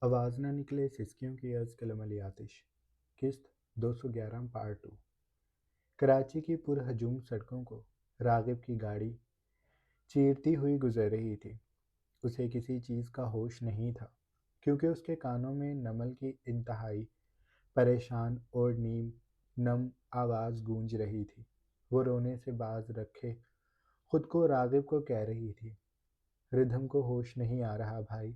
آواز نہ نکلے سسکیوں کی از کلملی آتش قسط 211 پارٹ 2 کراچی کی پرہجوم سڑکوں کو راغب کی گاڑی چیرتی ہوئی گزر رہی تھی۔ اسے کسی چیز کا ہوش نہیں تھا کیونکہ اس کے کانوں میں نمل کی انتہائی پریشان اور نم آواز گونج رہی تھی۔ وہ رونے سے باز رکھے خود کو راغب کو کہہ رہی تھی، ردھم کو ہوش نہیں آ رہا بھائی،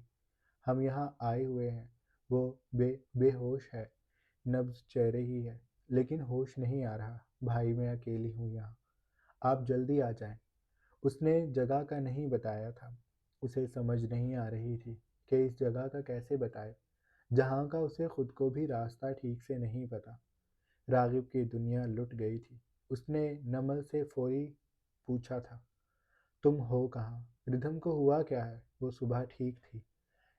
ہم یہاں آئے ہوئے ہیں، وہ بے ہوش ہے، نبض چہ رہی ہے لیکن ہوش نہیں آ رہا بھائی، میں اکیلی ہوں یہاں، آپ جلدی آ جائیں۔ اس نے جگہ کا نہیں بتایا تھا۔ اسے سمجھ نہیں آ رہی تھی کہ اس جگہ کا کیسے بتائے جہاں کا اسے خود کو بھی راستہ ٹھیک سے نہیں پتا۔ راغب کی دنیا لٹ گئی تھی۔ اس نے نمل سے فوری پوچھا تھا، تم ہو کہاں؟ ردھم کو ہوا کیا ہے؟ وہ صبح ٹھیک تھی۔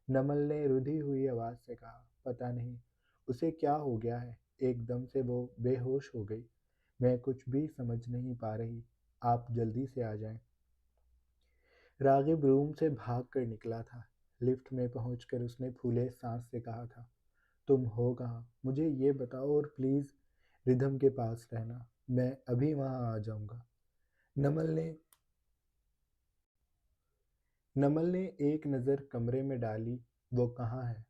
نمل نے رودھی ہوئی آواز سے کہا، پتہ نہیں اسے کیا ہو گیا ہے، ایک دم سے وہ بے ہوش ہو گئی، میں کچھ بھی سمجھ نہیں پا رہی، آپ جلدی سے آ جائیں۔ راغب روم سے بھاگ کر نکلا تھا۔ لفٹ میں پہنچ کر اس نے پھولے سانس سے کہا تھا، تم ہو کہاں؟ مجھے یہ بتاؤ اور پلیز ردھم کے پاس رہنا، میں ابھی وہاں آ جاؤں گا۔ نمل نے ایک نظر کمرے میں ڈالی، وہ کہاں ہے؟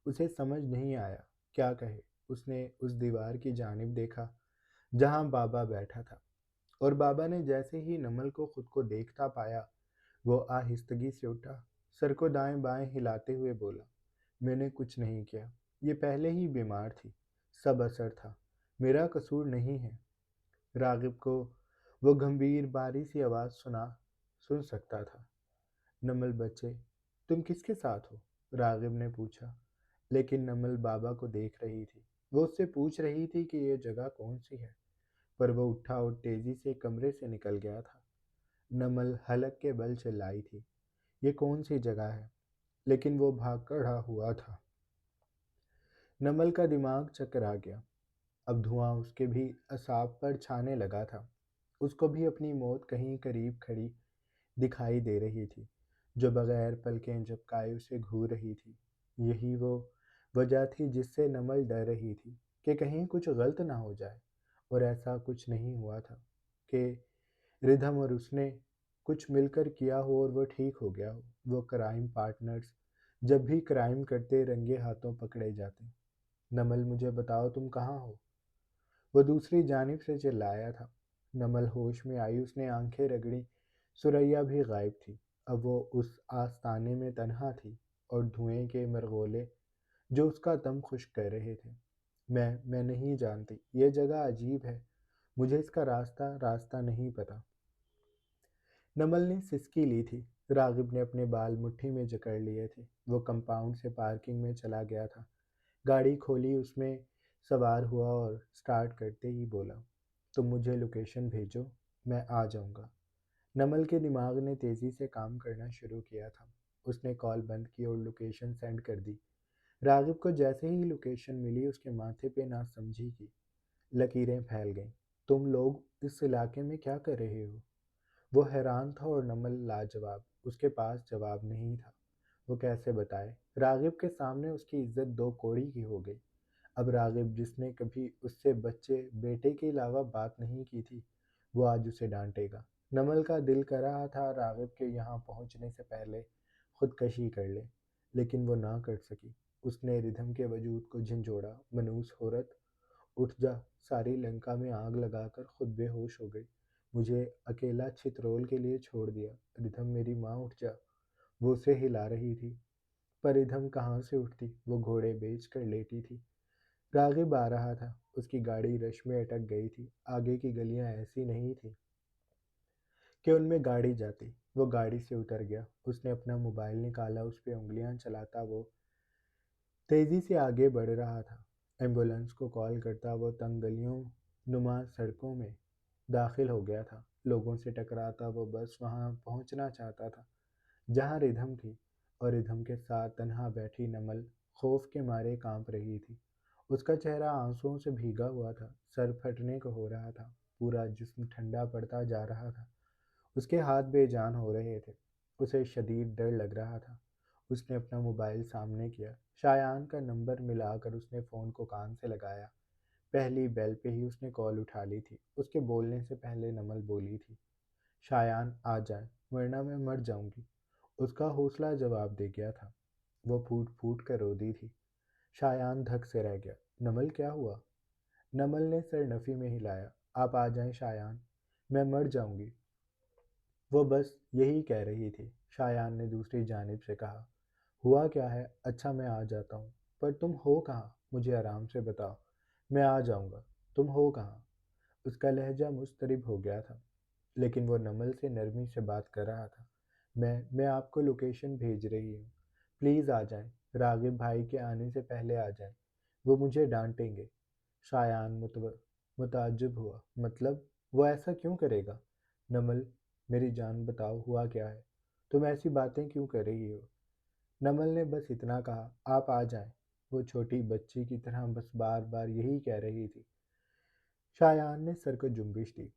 اسے سمجھ نہیں آیا کیا کہے۔ اس نے اس دیوار کی جانب دیکھا جہاں بابا بیٹھا تھا، اور بابا نے جیسے ہی نمل کو خود کو دیکھتا پایا وہ آہستگی سے اٹھا، سر کو دائیں بائیں ہلاتے ہوئے بولا، میں نے کچھ نہیں کیا، یہ پہلے ہی بیمار تھی، سب اثر تھا، میرا قصور نہیں ہے۔ راغب کو وہ گمبھیر باری سی آواز سن سکتا تھا، نمل بچے تم کس کے ساتھ ہو؟ راغب نے پوچھا، لیکن نمل بابا کو دیکھ رہی تھی۔ وہ اس سے پوچھ رہی تھی کہ یہ جگہ کون سی ہے، پر وہ اٹھا اور تیزی سے کمرے سے نکل گیا تھا۔ نمل حلق کے بل چلائی تھی، یہ کون سی جگہ ہے، لیکن وہ بھاگ کھڑا ہوا تھا۔ نمل کا دماغ چکرا گیا۔ اب دھواں اس کے بھی اعصاب پر چھانے لگا تھا۔ اس کو بھی اپنی موت کہیں قریب کھڑی دکھائی دے رہی تھی جو بغیر پلکیں جھپکائے اسے گھور رہی تھی۔ یہی وہ وجہ تھی جس سے نمل ڈر رہی تھی کہ کہیں کچھ غلط نہ ہو جائے، اور ایسا کچھ نہیں ہوا تھا کہ ردھم اور اس نے کچھ مل کر کیا ہو اور وہ ٹھیک ہو گیا ہو۔ وہ کرائم پارٹنرز جب بھی کرائم کرتے رنگے ہاتھوں پکڑے جاتے۔ نمل مجھے بتاؤ تم کہاں ہو؟ وہ دوسری جانب سے چلایا تھا۔ نمل ہوش میں آئی، اس نے آنکھیں رگڑی، سریا بھی غائب تھی۔ اب وہ اس آستانے میں تنہا تھی اور دھوئیں کے مرغولے جو اس کا دم خشک کر رہے تھے۔ میں نہیں جانتی، یہ جگہ عجیب ہے، مجھے اس کا راستہ نہیں پتا۔ نمل نے سسکی لی تھی۔ راغب نے اپنے بال مٹھی میں جکڑ لیے تھے۔ وہ کمپاؤنڈ سے پارکنگ میں چلا گیا تھا، گاڑی کھولی، اس میں سوار ہوا اور سٹارٹ کرتے ہی بولا، تم مجھے لوکیشن بھیجو، میں آ جاؤں گا۔ نمل کے دماغ نے تیزی سے کام کرنا شروع کیا تھا۔ اس نے کال بند کی اور لوکیشن سینڈ کر دی۔ راغب کو جیسے ہی لوکیشن ملی اس کے ماتھے پہ ناسمجھی کی لکیریں پھیل گئیں۔ تم لوگ اس علاقے میں کیا کر رہے ہو؟ وہ حیران تھا اور نمل لاجواب، اس کے پاس جواب نہیں تھا۔ وہ کیسے بتائے؟ راغب کے سامنے اس کی عزت دو کوڑی کی ہو گئی۔ اب راغب جس نے کبھی اس سے بیٹے کے علاوہ بات نہیں کی تھی، وہ آج اسے ڈانٹے گا۔ نمل کا دل کر رہا تھا راغب کے یہاں پہنچنے سے پہلے خودکشی کر لے، لیکن وہ نہ کر سکی۔ اس نے ردھم کے وجود کو جھنجھوڑا، منوس عورت، اٹھ جا، ساری لنکا میں آگ لگا کر خود بے ہوش ہو گئی، مجھے اکیلا چھترول کے لیے چھوڑ دیا، ردھم میری ماں اٹھ جا۔ وہ اسے ہلا رہی تھی، پر ردھم کہاں سے اٹھتی، وہ گھوڑے بیچ کر لیٹی تھی۔ راغب آ رہا تھا، اس کی گاڑی رش میں اٹک گئی تھی۔ آگے کی گلیاں ایسی نہیں تھی کہ ان میں گاڑی جاتی۔ وہ گاڑی سے اتر گیا، اس نے اپنا موبائل نکالا، اس پہ انگلیاں چلاتا وہ تیزی سے آگے بڑھ رہا تھا۔ ایمبولینس کو کال کرتا وہ تنگ گلیوں نما سڑکوں میں داخل ہو گیا تھا۔ لوگوں سے ٹکراتا وہ بس وہاں پہنچنا چاہتا تھا جہاں ردھم تھی، اور ردھم کے ساتھ تنہا بیٹھی نمل خوف کے مارے کانپ رہی تھی۔ اس کا چہرہ آنسوؤں سے بھیگا ہوا تھا، سر پھٹنے کو ہو رہا تھا، پورا جسم ٹھنڈا پڑتا جا رہا تھا، اس کے ہاتھ بے جان ہو رہے تھے۔ اسے شدید ڈر لگ رہا تھا۔ اس نے اپنا موبائل سامنے کیا، شایان کا نمبر ملا کر اس نے فون کو کان سے لگایا۔ پہلی بیل پہ ہی اس نے کال اٹھا لی تھی۔ اس کے بولنے سے پہلے نمل بولی تھی، شایان آ جائیں ورنہ میں مر جاؤں گی۔ اس کا حوصلہ جواب دے گیا تھا۔ وہ پھوٹ پھوٹ کر رو دی تھی۔ شایان دھک سے رہ گیا۔ نمل کیا ہوا؟ نمل نے سر نفی میں ہلایا۔ آپ آ جائیں شایان، میں مر جاؤں گی۔ وہ بس یہی کہہ رہی تھی۔ شایان نے دوسری جانب سے کہا، ہوا کیا ہے؟ اچھا میں آ جاتا ہوں، پر تم ہو کہاں؟ مجھے آرام سے بتاؤ، میں آ جاؤں گا۔ تم ہو کہاں؟ اس کا لہجہ مضطرب ہو گیا تھا، لیکن وہ نمل سے نرمی سے بات کر رہا تھا۔ میں آپ کو لوکیشن بھیج رہی ہوں، پلیز آ جائیں، راغب بھائی کے آنے سے پہلے آ جائیں، وہ مجھے ڈانٹیں گے۔ شایان متعجب ہوا، مطلب وہ ایسا کیوں کرے گا؟ نمل، میری جان بتاؤ ہوا کیا ہے؟ تم ایسی باتیں کیوں کر رہی ہو؟ نمل نے بس اتنا کہا، آپ آ جائیں۔ وہ چھوٹی بچی کی طرح بس بار بار یہی کہہ رہی تھی۔ شایان نے سر کو جنبش دی۔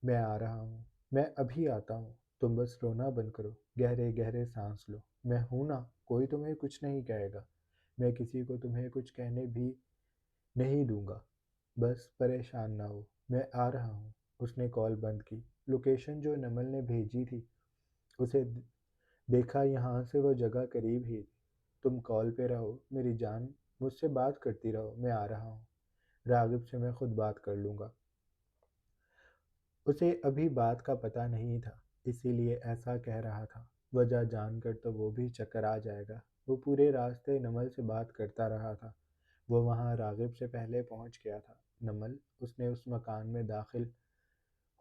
میں آ رہا ہوں، میں ابھی آتا ہوں، تم بس رونا بند کرو، گہرے گہرے سانس لو، میں ہوں نا، کوئی تمہیں کچھ نہیں کہے گا، میں کسی کو تمہیں کچھ کہنے بھی نہیں دوں گا، بس پریشان نہ ہو، میں آ رہا ہوں۔ اس نے کال بند کی۔ لوکیشن جو نمل نے بھیجی تھی، اسے دیکھا، یہاں سے وہ جگہ قریب ہی تھی۔ تم کال پہ رہو میری جان، مجھ سے بات کرتی رہو، میں آ رہا ہوں، راغب سے میں خود بات کر لوں گا۔ اسے ابھی بات کا پتہ نہیں تھا، اسی لیے ایسا کہہ رہا تھا، وجہ جان کر تو وہ بھی چکر آ جائے گا۔ وہ پورے راستے نمل سے بات کرتا رہا تھا۔ وہ وہاں راغب سے پہلے پہنچ گیا تھا۔ نمل، اس نے اس مکان میں داخل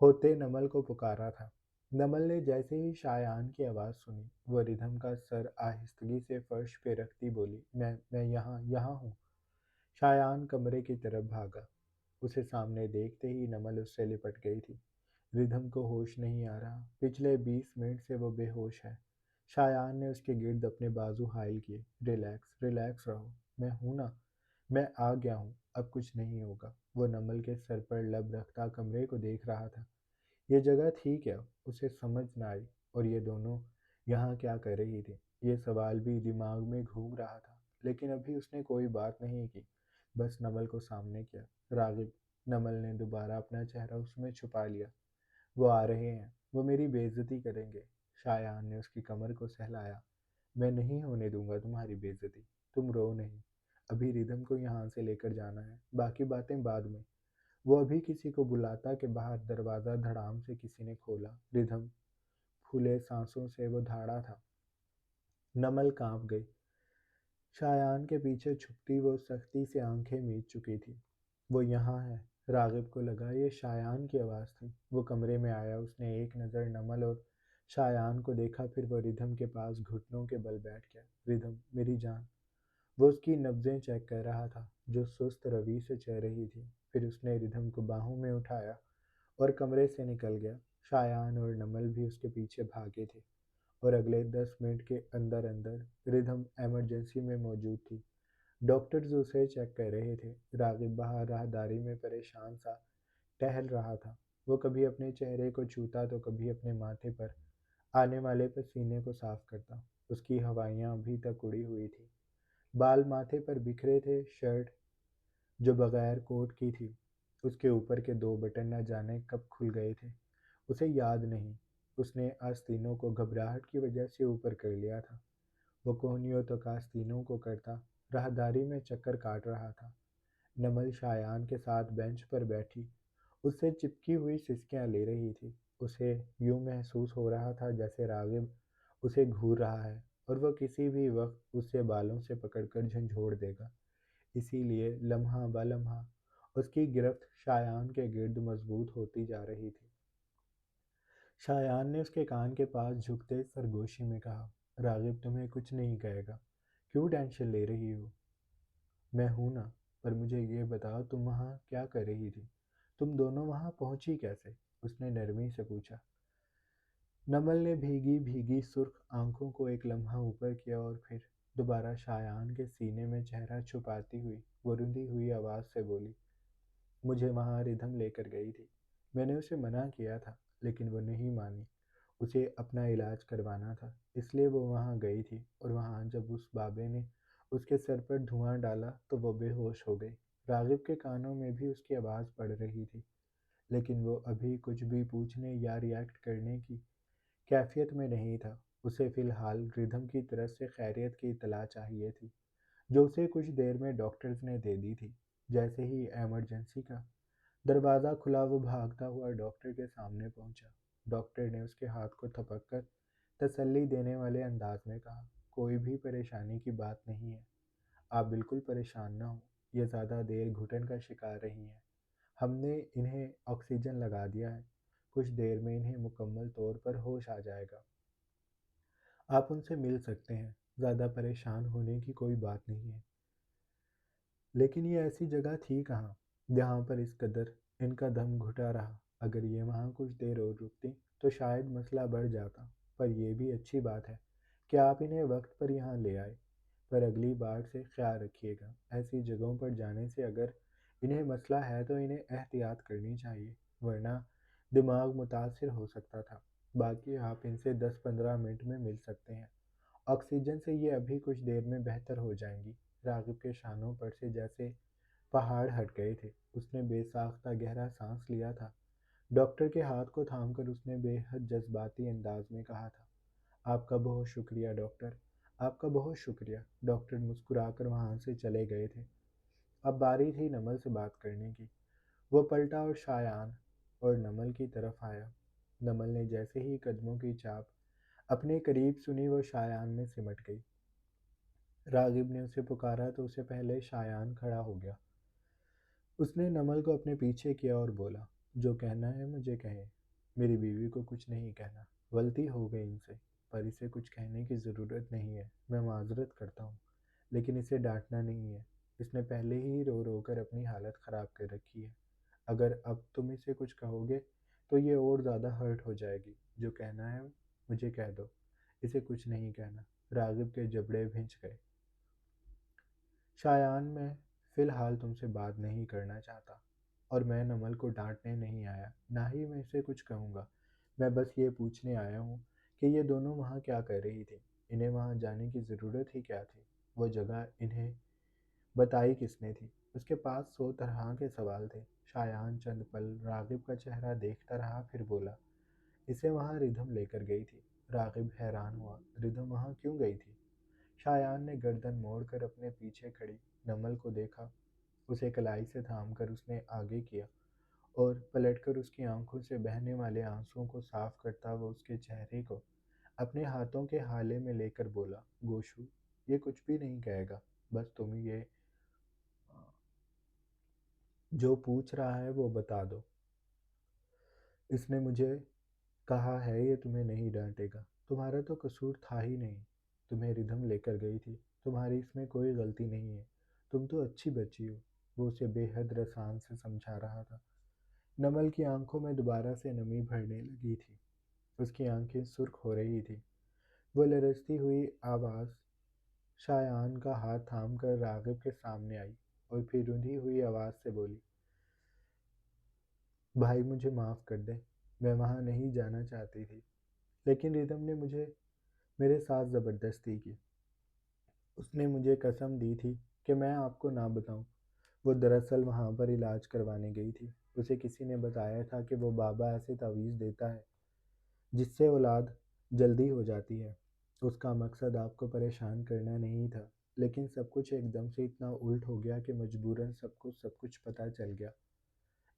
ہوتے نمل کو پکارا تھا۔ نمل نے جیسے ہی شایان کی آواز سنی، وہ ردھم کا سر آہستگی سے فرش پہ رکھتی بولی، میں یہاں ہوں۔ شایان کمرے کی طرف بھاگا۔ اسے سامنے دیکھتے ہی نمل اس سے لپٹ گئی تھی۔ ردھم کو ہوش نہیں آ رہا، پچھلے 20 منٹ سے وہ بے ہوش ہے۔ شایان نے اس کے گرد اپنے بازو حائل کیے۔ ریلیکس ریلیکس رہو، میں ہوں نا، میں آ گیا ہوں، اب کچھ نہیں ہوگا۔ وہ نمل کے سر پر لب رکھتا کمرے کو دیکھ رہا تھا۔ یہ جگہ تھی کیا؟ اسے سمجھ نہ آئی، اور یہ دونوں یہاں کیا کر رہی تھی؟ یہ سوال بھی دماغ میں گھوم رہا تھا، لیکن ابھی اس نے کوئی بات نہیں کی، بس نمل کو سامنے کیا۔ راغب، نمل نے دوبارہ اپنا چہرہ اس میں چھپا لیا، وہ آ رہے ہیں، وہ میری بے عزتی کریں گے۔ شایان نے اس کی کمر کو سہلایا، میں نہیں ہونے دوں گا تمہاری بے عزتی، تم رو نہیں، ابھی ردھم کو یہاں سے لے کر جانا ہے، باقی باتیں بعد میں۔ وہ ابھی کسی کو بلاتا کہ باہر دروازہ دھڑام سے کسی نے کھولا۔ ردھم، پھولے سانسوں سے وہ دھاڑا تھا۔ نمل کانپ گئی۔ شایان کے پیچھے چھپتی وہ سختی سے آنکھیں میچ چکی تھی۔ وہ یہاں ہے۔ راغب کو لگا یہ شایان کی آواز تھی۔ وہ کمرے میں آیا، اس نے ایک نظر نمل اور شایان کو دیکھا، پھر وہ ردھم کے پاس گھٹنوں کے بل بیٹھ گیا۔ ردھم، میری جان۔ وہ اس کی نبضیں چیک کر رہا تھا، جو سست روی سے چل رہی تھی۔ پھر اس نے ردھم کو باہوں میں اٹھایا اور کمرے سے نکل گیا۔ شایان اور نمل بھی اس کے پیچھے بھاگے تھے، اور اگلے 10 منٹ کے اندر اندر ردھم ایمرجنسی میں موجود تھی۔ ڈاکٹرز اسے چیک کر رہے تھے۔ راغب باہر راہداری میں پریشان سا ٹہل رہا تھا۔ وہ کبھی اپنے چہرے کو چھوتا تو کبھی اپنے ماتھے پر آنے والے پسینے کو صاف کرتا۔ اس کی ہوائیاں ابھی تک اڑی ہوئی تھی، بال ماتھے پر بکھرے تھے، شرٹ جو بغیر کوٹ کی تھی، اس کے اوپر کے 2 بٹن نہ جانے کب کھل گئے تھے، اسے یاد نہیں۔ اس نے آستینوں کو گھبراہٹ کی وجہ سے اوپر کر لیا تھا۔ وہ کوہنیوں تک آستینوں کو کرتا راہداری میں چکر کاٹ رہا تھا۔ نمل شایان کے ساتھ بینچ پر بیٹھی اس سے چپکی ہوئی سسکیاں لے رہی تھی۔ اسے یوں محسوس ہو رہا تھا جیسے راغب اسے گھور رہا ہے، اور وہ کسی بھی وقت اسے بالوں سے پکڑ کر جھنجھوڑ دے گا۔ اسی لیے لمحہ بہ لمحہ اس کی گرفت شایان کے گرد مضبوط ہوتی جا رہی تھی۔ شایان نے اس کے کان کے پاس جھکتے سرگوشی میں کہا، راغب تمہیں کچھ نہیں کہے گا، کیوں ٹینشن لے رہی ہو؟ میں ہوں نا، پر مجھے یہ بتاؤ تم وہاں کیا کر رہی تھی؟ تم دونوں وہاں پہنچی کیسے؟ اس نے نرمی سے پوچھا۔ نمل نے بھیگی بھیگی سرخ آنکھوں کو ایک لمحہ اوپر کیا، اور پھر دوبارہ شایان کے سینے میں چہرہ چھپاتی ہوئی وہ رندی ہوئی آواز سے بولی، مجھے وہاں ردھم لے کر گئی تھی، میں نے اسے منع کیا تھا، لیکن وہ نہیں مانی، اسے اپنا علاج کروانا تھا، اس لیے وہ وہاں گئی تھی، اور وہاں جب اس بابے نے اس کے سر پر دھواں ڈالا تو وہ بے ہوش ہو گئی۔ راغب کے کانوں میں بھی اس کی آواز پڑ رہی تھی، لیکن وہ ابھی کچھ بھی پوچھنے یا ریاکٹ کرنے کی کیفیت میں نہیں تھا۔ اسے فی الحال ردھم کی طرف سے خیریت کی اطلاع چاہیے تھی، جو اسے کچھ دیر میں ڈاکٹرز نے دے دی تھی۔ جیسے ہی ایمرجنسی کا دروازہ کھلا، وہ بھاگتا ہوا ڈاکٹر کے سامنے پہنچا۔ ڈاکٹر نے اس کے ہاتھ کو تھپک کر تسلی دینے والے انداز میں کہا، کوئی بھی پریشانی کی بات نہیں ہے، آپ بالکل پریشان نہ ہوں۔ یہ زیادہ دیر گھٹن کا شکار رہی ہیں، ہم نے انہیں آکسیجن لگا دیا ہے، کچھ دیر میں انہیں مکمل طور پر ہوش آ جائے گا، آپ ان سے مل سکتے ہیں، زیادہ پریشان ہونے کی کوئی بات نہیں ہے۔ لیکن یہ ایسی جگہ تھی کہاں جہاں پر اس قدر ان کا دم گھٹا رہا؟ اگر یہ وہاں کچھ دیر اور رکتی تو شاید مسئلہ بڑھ جاتا، پر یہ بھی اچھی بات ہے کہ آپ انہیں وقت پر یہاں لے آئے۔ پر اگلی بار سے خیال رکھیے گا، ایسی جگہوں پر جانے سے اگر انہیں مسئلہ ہے تو انہیں احتیاط کرنی چاہیے، ورنہ دماغ متاثر ہو سکتا تھا۔ باقی آپ ان سے 10-15 منٹ میں مل سکتے ہیں، آکسیجن سے یہ ابھی کچھ دیر میں بہتر ہو جائیں گی۔ راغب کے شانوں پر سے جیسے پہاڑ ہٹ گئے تھے، اس نے بے ساختہ گہرا سانس لیا تھا۔ ڈاکٹر کے ہاتھ کو تھام کر اس نے بے حد جذباتی انداز میں کہا تھا، آپ کا بہت شکریہ ڈاکٹر، آپ کا بہت شکریہ۔ ڈاکٹر مسکرا کر وہاں سے چلے گئے تھے۔ اب باری تھی نمل سے بات کرنے کی۔ وہ پلٹا اور شایان اور نمل کی طرف آیا۔ نمل نے جیسے ہی قدموں کی چاپ اپنے قریب سنی، وہ شایان میں سمٹ گئی۔ راغب نے اسے پکارا تو اسے پہلے شایان کھڑا ہو گیا۔ اس نے نمل کو اپنے پیچھے کیا اور بولا، جو کہنا ہے مجھے کہیں، میری بیوی کو کچھ نہیں کہنا، غلطی ہو گئی ان سے، پر اسے کچھ کہنے کی ضرورت نہیں ہے، میں معذرت کرتا ہوں، لیکن اسے ڈانٹنا نہیں ہے، اس نے پہلے ہی رو رو کر اپنی حالت خراب کر رکھی ہے، اگر اب تم اسے کچھ کہو گے تو یہ اور زیادہ ہرٹ ہو جائے گی، جو کہنا ہے مجھے کہہ دو، اسے کچھ نہیں کہنا۔ راغب کے جبڑے بھنچ گئے۔ شایان، میں فی الحال تم سے بات نہیں کرنا چاہتا، اور میں نمل کو ڈانٹنے نہیں آیا، نہ ہی میں اسے کچھ کہوں گا، میں بس یہ پوچھنے آیا ہوں کہ یہ دونوں وہاں کیا کر رہی تھی، انہیں وہاں جانے کی ضرورت ہی کیا تھی، وہ جگہ انہیں بتائی کس نے تھی؟ اس کے پاس 100 طرح کے سوال تھے۔ شایان چند پل راغب کا چہرہ دیکھتا رہا، پھر بولا، اسے وہاں ردھم لے کر گئی تھی۔ راغب حیران ہوا، ردھم وہاں کیوں گئی تھی؟ شایان نے گردن موڑ کر اپنے پیچھے کھڑی نمل کو دیکھا، اسے کلائی سے تھام کر اس نے آگے کیا، اور پلٹ کر اس کی آنکھوں سے بہنے والے آنسوؤں کو صاف کرتا وہ اس کے چہرے کو اپنے ہاتھوں کے ہالے میں لے کر بولا، گوشو، یہ کچھ بھی نہیں کہے گا، بس تم یہ جو پوچھ رہا ہے وہ بتا دو، اس نے مجھے کہا ہے یہ تمہیں نہیں ڈانٹے گا، تمہارا تو قصور تھا ہی نہیں، تمہیں ردھم لے کر گئی تھی، تمہاری اس میں کوئی غلطی نہیں ہے، تم تو اچھی بچی ہو، وہ اسے بے حد رسان سے سمجھا رہا تھا۔ نمل کی آنکھوں میں دوبارہ سے نمی بھرنے لگی تھی، اس کی آنکھیں سرخ ہو رہی تھی، وہ لرزتی ہوئی آواز شایان کا ہاتھ تھام کر راغب کے سامنے آئی، اور پھر رندھی ہوئی آواز سے بولی، بھائی مجھے معاف کر دیں، میں وہاں نہیں جانا چاہتی تھی، لیکن ردھم نے مجھے میرے ساتھ زبردستی کی، اس نے مجھے قسم دی تھی کہ میں آپ کو نہ بتاؤں، وہ دراصل وہاں پر علاج کروانے گئی تھی، اسے کسی نے بتایا تھا کہ وہ بابا ایسے تعویذ دیتا ہے جس سے اولاد جلدی ہو جاتی ہے، اس کا مقصد آپ کو پریشان کرنا نہیں تھا، لیکن سب کچھ ایک دم سے اتنا الٹ ہو گیا کہ مجبوراً سب کچھ پتہ چل گیا،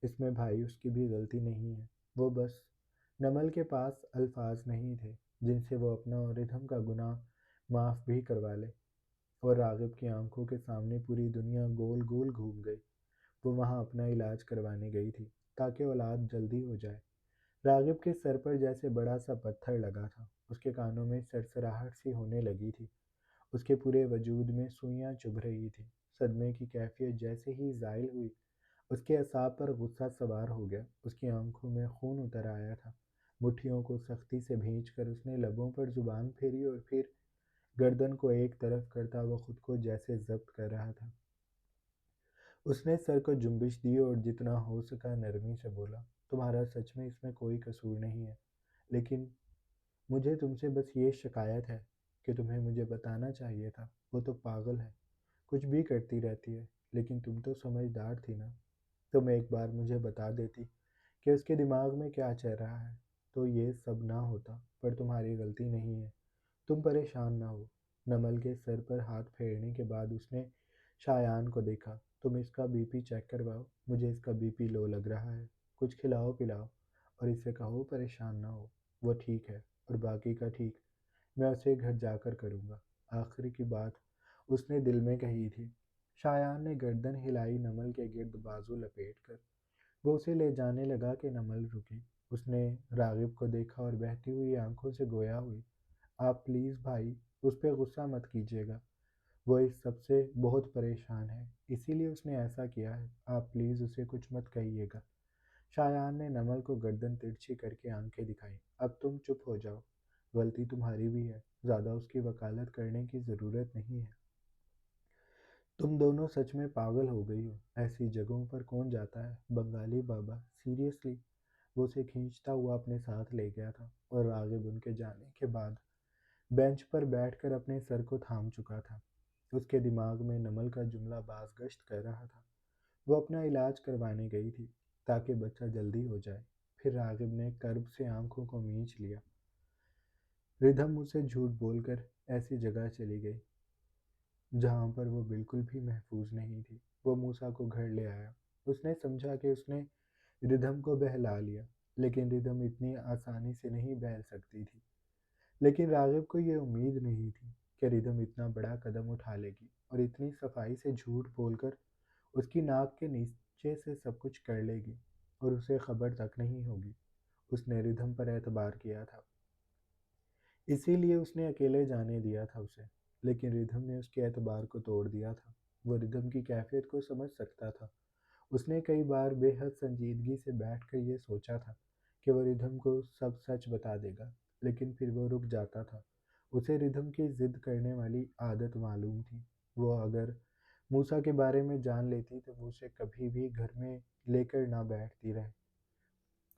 اس میں بھائی اس کی بھی غلطی نہیں ہے، وہ بس نمل کے پاس الفاظ نہیں تھے جن سے وہ اپنا اور ردھم کا گناہ معاف بھی کروا لے، اور راغب کی آنکھوں کے سامنے پوری دنیا گول گول گھوم گئی، وہ وہاں اپنا علاج کروانے گئی تھی تاکہ اولاد جلدی ہو جائے۔ راغب کے سر پر جیسے بڑا سا پتھر لگا تھا، اس کے کانوں میں سرسراہٹ سی ہونے لگی تھی، اس کے پورے وجود میں سوئیاں چبھ رہی تھیں، صدمے کی کیفیت جیسے ہی زائل ہوئی، اس کے اعصاب پر غصہ سوار ہو گیا، اس کی آنکھوں میں خون اتر آیا تھا، مٹھیوں کو سختی سے بھینچ کر اس نے لبوں پر زبان پھیری، اور پھر گردن کو ایک طرف کرتا وہ خود کو جیسے ضبط کر رہا تھا، اس نے سر کو جنبش دی اور جتنا ہو سکا نرمی سے بولا، تمہارا سچ میں اس میں کوئی قصور نہیں ہے، لیکن مجھے تم سے بس یہ شکایت ہے کہ تمہیں مجھے بتانا چاہیے تھا۔ وہ تو پاگل ہے، کچھ بھی کرتی رہتی ہے، لیکن تم تو سمجھدار تھی نا۔ تم ایک بار مجھے بتا دیتی کہ اس کے دماغ میں کیا چل رہا ہے تو یہ سب نہ ہوتا، پر تمہاری غلطی نہیں ہے۔ تم پریشان نہ ہو۔ نمل کے سر پر ہاتھ پھیرنے کے بعد اس نے شایان کو دیکھا۔ تم اس کا بی پی چیک کرواؤ، مجھے اس کا بی پی لو لگ رہا ہے۔ کچھ کھلاؤ پلاؤ اور اسے کہو پریشان نہ ہو، وہ ٹھیک ہے، اور باقی کا ٹھیک میں اسے گھر جا کر کروں گا۔ آخری کی بات اس نے دل میں کہی تھی۔ شایان نے گردن ہلائی نمل کے گرد بازو لپیٹ کر۔ وہ اسے لے جانے لگا کہ نمل رکی۔ اس نے راغب کو دیکھا اور بہتی ہوئی آنکھوں سے گویا ہوئی، آپ پلیز بھائی اس پہ غصہ مت کیجیے گا، وہ اس سب سے بہت پریشان ہے، اسی لیے اس نے ایسا کیا ہے، آپ پلیز اسے کچھ مت کہیے گا۔ شایان نے نمل کو گردن ترچھی کر کے آنکھیں دکھائیں۔ اب تم چپ ہو جاؤ، غلطی تمہاری بھی ہے، زیادہ اس کی وکالت کرنے کی ضرورت نہیں ہے۔ تم دونوں سچ میں پاگل ہو گئی ہو، ایسی جگہوں پر کون جاتا ہے؟ بنگالی بابا سیریسلی؟ وہ اسے کھینچتا ہوا اپنے ساتھ لے گیا تھا، اور راغب ان کے جانے کے بعد بینچ پر بیٹھ کر اپنے سر کو تھام چکا تھا۔ اس کے دماغ میں نمل کا جملہ باز گشت کر رہا تھا۔ وہ اپنا علاج کروانے گئی تھی تاکہ بچہ جلدی ہو جائے۔ پھر راغب نے کرب سے آنکھوں کو مینچ لیا۔ ردھم اسے جھوٹ بول کر ایسی جگہ چلی گئی جہاں پر وہ بالکل بھی محفوظ نہیں تھی۔ وہ موسیٰ کو گھر لے آیا۔ اس نے سمجھا کہ اس نے ردھم کو بہلا لیا، لیکن ردھم اتنی آسانی سے نہیں بہل سکتی تھی۔ لیکن راغب کو یہ امید نہیں تھی کہ ردھم اتنا بڑا قدم اٹھا لے گی اور اتنی صفائی سے جھوٹ بول کر اس کی ناک کے نیچے سے سب کچھ کر لے گی اور اسے خبر تک نہیں ہوگی۔ اس نے ردھم پر اعتبار کیا تھا، اسی لیے اس نے اکیلے جانے دیا تھا اسے، لیکن ردھم نے اس کے اعتبار کو توڑ دیا تھا۔ وہ ردھم کی کیفیت کو سمجھ سکتا تھا۔ اس نے کئی بار بے حد سنجیدگی سے بیٹھ کر یہ سوچا تھا کہ وہ ردھم کو سب سچ بتا دے گا، لیکن پھر وہ رک جاتا تھا۔ اسے ردھم کی ضد کرنے والی عادت معلوم تھی۔ وہ اگر موسیٰ کے بارے میں جان لیتی تو وہ اسے کبھی بھی گھر میں لے کر نہ بیٹھتی رہے۔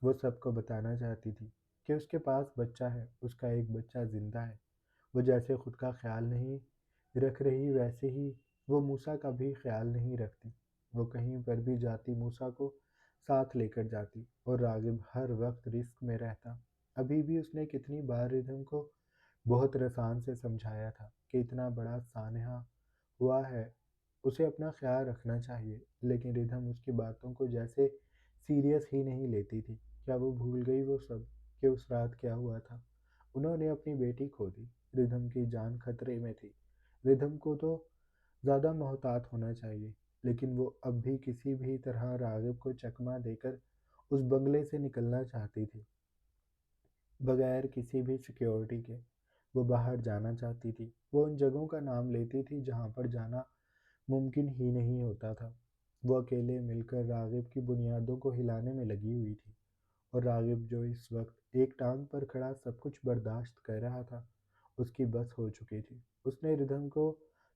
وہ سب کو بتانا چاہتی تھی کہ اس کے پاس بچہ ہے، اس کا ایک بچہ زندہ ہے۔ وہ جیسے خود کا خیال نہیں رکھ رہی ویسے ہی وہ موسیٰ کا بھی خیال نہیں رکھتی۔ وہ کہیں پر بھی جاتی موسیٰ کو ساتھ لے کر جاتی، اور راغب ہر وقت رسک میں رہتا۔ ابھی بھی اس نے کتنی بار ردھم کو بہت رسان سے سمجھایا تھا کہ اتنا بڑا سانحہ ہوا ہے، اسے اپنا خیال رکھنا چاہیے، لیکن ردھم اس کی باتوں کو جیسے سیریس ہی نہیں لیتی تھی۔ کیا وہ بھول گئی وہ سب کہ اس رات کیا ہوا تھا؟ انہوں نے اپنی بیٹی کھو دی، ردھم کی جان خطرے میں تھی۔ ردھم کو تو زیادہ محتاط ہونا چاہیے، لیکن وہ اب بھی کسی بھی طرح راغب کو چکمہ دے کر اس بنگلے سے نکلنا چاہتی تھی، بغیر کسی بھی سیکیورٹی کے۔ وہ باہر جانا چاہتی تھی، وہ ان جگہوں کا نام لیتی تھی جہاں پر جانا ممکن ہی نہیں ہوتا تھا۔ وہ اکیلے مل کر راغب کی بنیادوں کو ہلانے میں لگی ہوئی تھی، اور راغب جو اس وقت ایک ٹانگ پر کھڑا سب کچھ برداشت کر رہا تھا، اس کی بس ہو چکی تھی۔ اس نے ردھم کو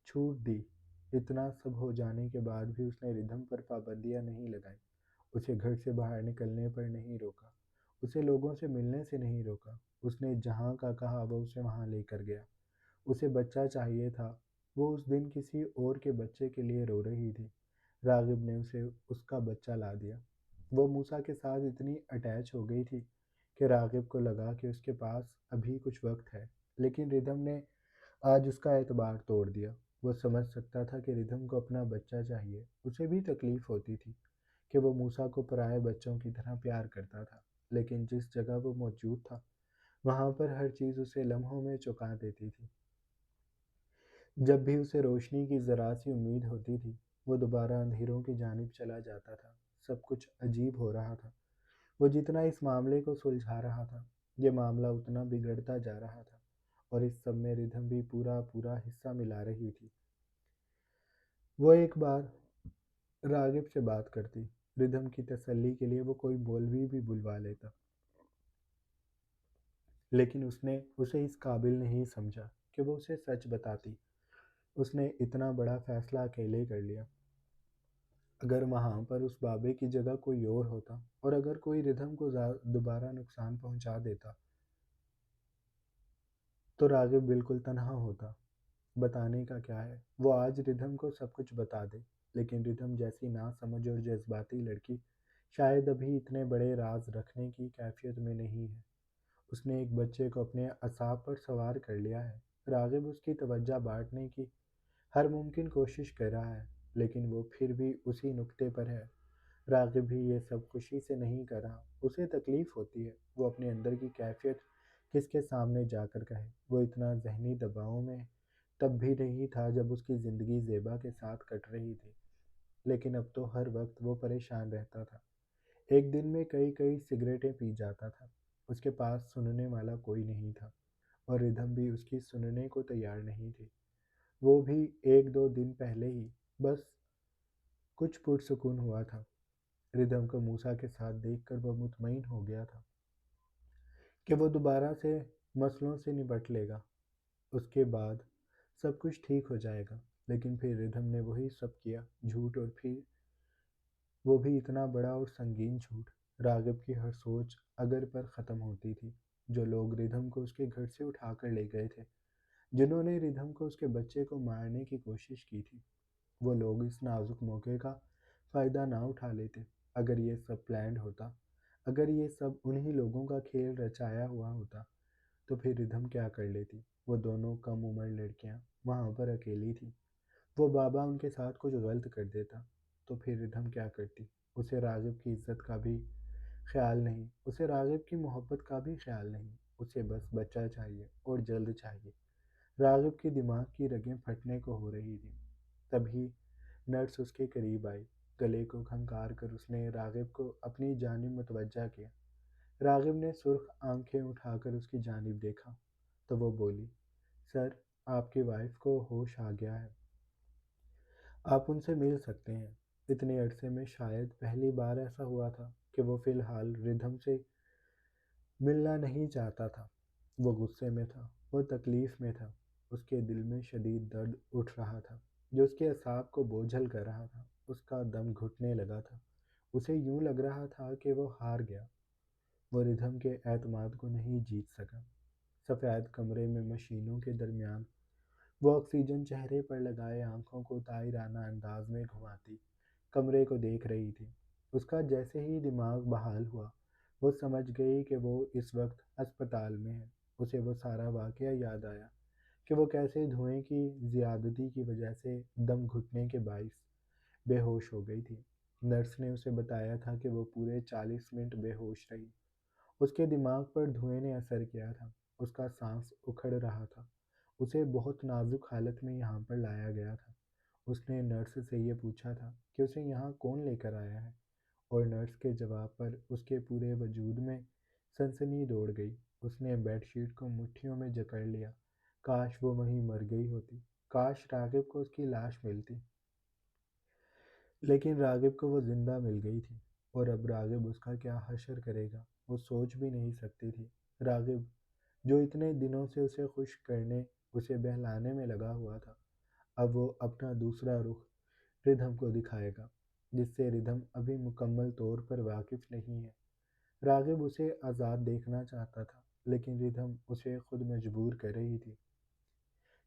چھوٹ دی۔ اتنا سب ہو جانے کے بعد بھی اس نے ردھم پر پابندیاں نہیں لگائیں، اسے گھر سے باہر نکلنے پر نہیں روکا، اسے لوگوں سے ملنے سے نہیں روکا۔ اس نے جہاں کا کہا وہ اسے وہاں لے کر گیا۔ اسے بچہ چاہیے تھا، وہ اس دن کسی اور کے بچے کے لیے رو رہی تھی۔ راغب نے اسے اس کا بچہ لا دیا۔ وہ موسیٰ کے ساتھ اتنی اٹیچ ہو گئی تھی کہ راغب کو لگا کہ اس کے پاس ابھی کچھ وقت ہے، لیکن ردھم نے آج اس کا اعتبار توڑ دیا۔ وہ سمجھ سکتا تھا کہ ردھم کو اپنا بچہ چاہیے۔ اسے بھی تکلیف ہوتی تھی کہ وہ موسیٰ کو پرائے بچوں کی طرح پیار کرتا تھا، لیکن جس جگہ وہ موجود تھا وہاں پر ہر چیز اسے لمحوں میں چونکا دیتی تھی۔ جب بھی اسے روشنی کی ذرا سی امید ہوتی تھی، وہ دوبارہ اندھیروں کی جانب چلا جاتا تھا۔ سب کچھ عجیب ہو رہا تھا۔ وہ جتنا اس معاملے کو سلجھا رہا تھا، یہ معاملہ اتنا بگڑتا جا رہا تھا، اور اس سب میں ردھم بھی پورا پورا حصہ ملا رہی تھی۔ وہ ایک بار راغب سے بات کرتی، ردھم کی تسلی کے لیے وہ کوئی مولوی بھی بلوا لیتا، لیکن اس نے اسے اس قابل نہیں سمجھا کہ وہ اسے سچ بتاتی۔ اس نے اتنا بڑا فیصلہ اکیلے کر لیا۔ اگر وہاں پر اس بابے کی جگہ کوئی اور ہوتا، اور اگر کوئی ردھم کو دوبارہ نقصان پہنچا دیتا تو راغب بالکل تنہا ہوتا۔ بتانے کا کیا ہے، وہ آج ردھم کو سب کچھ بتا دے، لیکن ردھم جیسی ناسمجھ اور جذباتی لڑکی شاید ابھی اتنے بڑے راز رکھنے کی کیفیت میں نہیں ہے۔ اس نے ایک بچے کو اپنے اعصاب پر سوار کر لیا ہے۔ راغب اس کی توجہ بانٹنے کی ہر ممکن کوشش کر رہا ہے، لیکن وہ پھر بھی اسی نقطے پر ہے۔ راغب بھی یہ سب خوشی سے نہیں کر رہا، اسے تکلیف ہوتی ہے۔ وہ اپنے اندر کی کیفیت کس کے سامنے جا کر کہے؟ وہ اتنا ذہنی دباؤ میں تب بھی نہیں تھا جب اس کی زندگی زیبا کے ساتھ کٹ رہی تھی، لیکن اب تو ہر وقت وہ پریشان رہتا تھا۔ ایک دن میں کئی کئی سگریٹیں پی جاتا تھا۔ اس کے پاس سننے والا کوئی نہیں تھا، اور ردھم بھی اس کی سننے کو تیار نہیں تھی۔ وہ بھی ایک دو دن پہلے ہی بس کچھ پرسکون ہوا تھا۔ ردھم کو موسیٰ کے ساتھ دیکھ کر وہ مطمئن ہو گیا تھا کہ وہ دوبارہ سے مسئلوں سے نپٹ لے گا۔ اس کے بعد سب کچھ ٹھیک ہو جائے گا، لیکن پھر ردھم نے وہی سب کیا، جھوٹ، اور پھر وہ بھی اتنا بڑا اور سنگین جھوٹ۔ راغب کی ہر سوچ اگر پر ختم ہوتی تھی۔ جو لوگ ردھم کو اس کے گھر سے اٹھا کر لے گئے تھے، جنہوں نے ردھم کو اس کے بچے کو مارنے کی کوشش کی تھی، وہ لوگ اس نازک موقع کا فائدہ نہ اٹھا لیتے۔ اگر یہ سب پلانڈ ہوتا، اگر یہ سب انہی لوگوں کا کھیل رچایا ہوا ہوتا، تو پھر ردھم کیا کر لیتی؟ وہ دونوں کم عمر لڑکیاں وہاں پر اکیلی تھیں۔ وہ بابا ان کے ساتھ کچھ غلط کر دیتا تو پھر ردھم کیا کرتی؟ اسے راغب کی عزت کا بھی خیال نہیں، اسے راغب کی محبت کا بھی خیال نہیں۔ اسے بس بچہ چاہیے، اور جلد چاہیے۔ راغب کی دماغ کی رگیں پھٹنے کو ہو رہی تھیں۔ تبھی نرس اس کے قریب آئی۔ گلے کو کھنکار کر اس نے راغب کو اپنی جانب متوجہ کیا۔ راغب نے سرخ آنکھیں اٹھا کر اس کی جانب دیکھا تو وہ بولی، سر، آپ کی وائف کو ہوش آ گیا ہے، آپ ان سے مل سکتے ہیں۔ اتنے عرصے میں شاید پہلی بار ایسا ہوا تھا کہ وہ فی الحال ردھم سے ملنا نہیں چاہتا تھا۔ وہ غصے میں تھا، وہ تکلیف میں تھا۔ اس کے دل میں شدید درد اٹھ رہا تھا جو اس کے اعصاب کو بوجھل کر رہا تھا۔ اس کا دم گھٹنے لگا تھا۔ اسے یوں لگ رہا تھا کہ وہ ہار گیا۔ وہ ردھم کے اعتماد کو نہیں جیت سکا۔ سفید کمرے میں مشینوں کے درمیان وہ آکسیجن چہرے پر لگائے آنکھوں کو طائرانہ انداز میں گھماتی کمرے کو دیکھ رہی تھی۔ اس کا جیسے ہی دماغ بحال ہوا، وہ سمجھ گئی کہ وہ اس وقت ہسپتال میں ہے۔ اسے وہ سارا واقعہ یاد آیا کہ وہ کیسے دھوئیں کی زیادتی کی وجہ سے دم گھٹنے کے باعث بے ہوش ہو گئی تھی۔ نرس نے اسے بتایا تھا کہ وہ پورے 40 منٹ بے ہوش رہی۔ اس کے دماغ پر دھوئیں نے اثر کیا تھا۔ اس کا سانس اکھڑ رہا تھا۔ اسے بہت نازک حالت میں یہاں پر لایا گیا تھا۔ اس نے نرس سے یہ پوچھا تھا کہ اسے یہاں کون لے کر آیا ہے، اور نرس کے جواب پر اس کے پورے وجود میں سنسنی دوڑ گئی۔ اس نے بیڈ شیٹ کو مٹھیوں میں جکڑ لیا۔ کاش وہ وہیں مر گئی ہوتی، کاش راغب کو اس کی لاش ملتی۔ لیکن راغب کو وہ زندہ مل گئی تھی، اور اب راغب اس کا کیا حشر کرے گا، وہ سوچ بھی نہیں سکتی تھی۔ راغب جو اتنے دنوں سے اسے خوش کرنے، اسے بہلانے میں لگا ہوا تھا، اب وہ اپنا دوسرا رخ ردھم کو دکھائے گا، جس سے ردھم ابھی مکمل طور پر واقف نہیں ہے۔ راغب اسے آزاد دیکھنا چاہتا تھا، لیکن ردھم اسے خود مجبور کر رہی تھی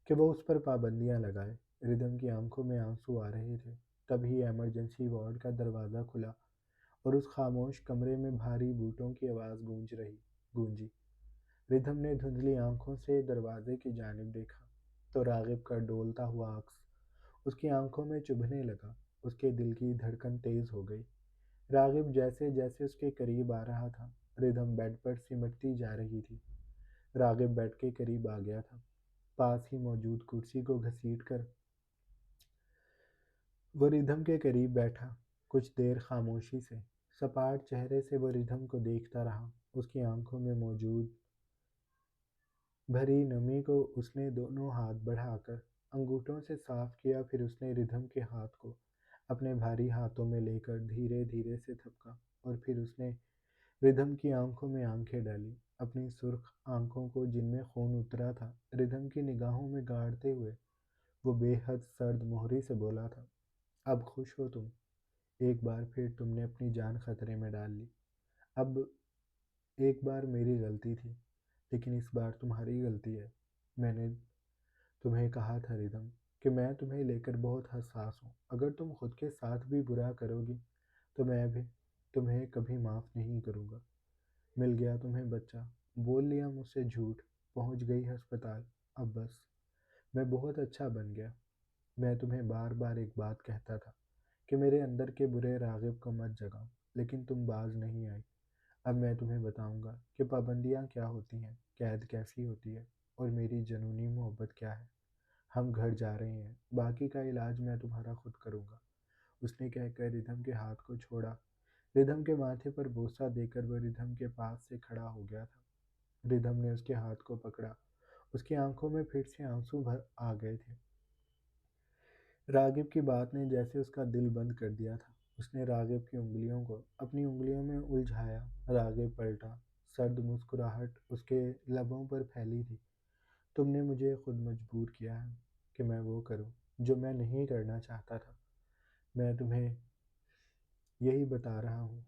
کہ وہ اس پر پابندیاں لگائے۔ ردھم کی آنکھوں میں آنسو آ رہے تھے۔ تبھی ایمرجنسی وارڈ کا دروازہ کھلا، اور اس خاموش کمرے میں بھاری بوٹوں کی آواز گونجی۔ ردھم نے دھندلی آنکھوں سے دروازے کی جانب دیکھا تو راغب کا ڈولتا ہوا عکس اس کی آنکھوں میں چبھنے لگا۔ اس کے دل کی دھڑکن تیز ہو گئی۔ راغب جیسے جیسے اس کے قریب آ رہا تھا، ردھم بیڈ پر سمٹتی جا رہی تھی۔ راغب بیڈ کے قریب آ گیا تھا۔ پاس ہی موجود کرسی کو گھسیٹ کر وہ ردھم کے قریب بیٹھا۔ کچھ دیر خاموشی سے، سپاٹ چہرے سے وہ ردھم کو دیکھتا رہا۔ اس کی آنکھوں میں موجود بھری نمی کو اس نے دونوں ہاتھ بڑھا کر انگوٹھوں سے صاف کیا، پھر اس نے ردھم کے ہاتھ کو اپنے بھاری ہاتھوں میں لے کر دھیرے دھیرے سے تھپکا، اور پھر اس نے ردھم کی آنکھوں میں آنکھیں ڈالی، اپنی سرخ آنکھوں کو جن میں خون اترا تھا ردھم کی نگاہوں میں گاڑتے ہوئے وہ بے حد سرد مہری سے بولا تھا، اب خوش ہو تم؟ ایک بار پھر تم نے اپنی جان خطرے میں ڈال لی۔ اب ایک بار میری غلطی تھی، لیکن اس بار تمہاری غلطی ہے۔ میں نے تمہیں کہا تھا ردھم کہ میں تمہیں لے کر بہت حساس ہوں. اگر تم خود کے ساتھ بھی برا کرو گی تو میں بھی تمہیں کبھی معاف نہیں کروں گا. مل گیا تمہیں بچہ. بول لیا مجھ سے جھوٹ. پہنچ گئی ہسپتال. اب بس میں بہت اچھا بن گیا. میں تمہیں بار بار ایک بات کہتا تھا کہ میرے اندر کے برے راغب کو مت جگاؤ، لیکن تم باز نہیں آئی. اب میں تمہیں بتاؤں گا کہ پابندیاں کیا ہوتی ہیں، قید کیسی ہوتی ہے، اور میری جنونی محبت کیا ہے. ہم گھر جا رہے ہیں، باقی کا علاج میں تمہارا خود کروں گا. اس نے کہہ کر ردھم کے ہاتھ کو چھوڑا. ردھم کے ماتھے پر بوسہ دے کر وہ ردھم کے پاس سے کھڑا ہو گیا تھا. ردھم نے اس کے ہاتھ کو پکڑا. اس کی آنکھوں میں پھر سے آنسو بھر آ گئے تھے. راغب کی بات نے جیسے اس کا دل بند کر دیا تھا. اس نے راغب کی انگلیوں کو اپنی انگلیوں میں الجھایا. راغب پلٹا. سرد مسکراہٹ اس کے لبوں پر پھیلی تھی. تم نے مجھے خود مجبور کیا ہے کہ میں وہ کروں جو میں نہیں کرنا چاہتا تھا. میں تمہیں یہی بتا رہا ہوں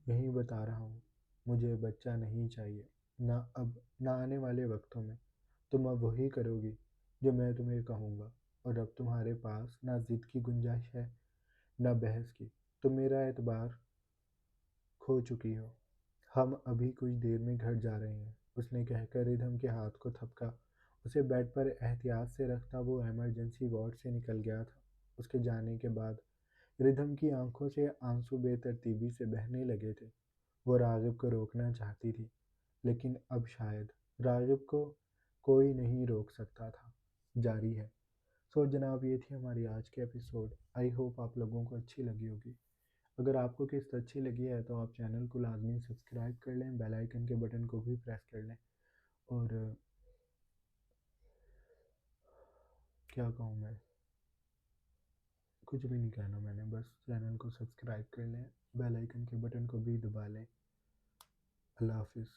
یہی بتا رہا ہوں. مجھے بچہ نہیں چاہیے، نہ اب نہ آنے والے وقتوں میں. تم اب وہی کرو گی جو میں تمہیں کہوں گا، اور اب تمہارے پاس نہ ضد کی گنجائش ہے نہ بحث کی. تم میرا اعتبار کھو چکی ہو. ہم ابھی کچھ دیر میں گھر جا رہے ہیں. اس نے کہہ کر ردھم کے ہاتھ کو تھپکا. اسے بیڈ پر احتیاط سے رکھتا وہ ایمرجنسی وارڈ سے نکل گیا تھا. اس کے جانے کے بعد ردھم کی آنکھوں سے آنسو بے ترتیبی سے بہنے لگے تھے. وہ راغب کو روکنا چاہتی تھی، لیکن اب شاید راغب کو کوئی نہیں روک سکتا تھا. جاری ہے. سو جناب، یہ تھی ہماری آج کے ایپیسوڈ. آئی ہوپ آپ لوگوں کو اچھی لگی ہوگی. اگر آپ کو قسط اچھی لگی ہے تو آپ چینل کو لازمی سبسکرائب کر لیں، بیل آئیکن کے بٹن کو بھی پریس کر لیں. اور کیا کہوں میں، کچھ بھی نہیں کہنا میں نے، بس چینل کو سبسکرائب کر لیں، بیل آئیکن کے بٹن کو بھی دبا لیں. اللہ حافظ.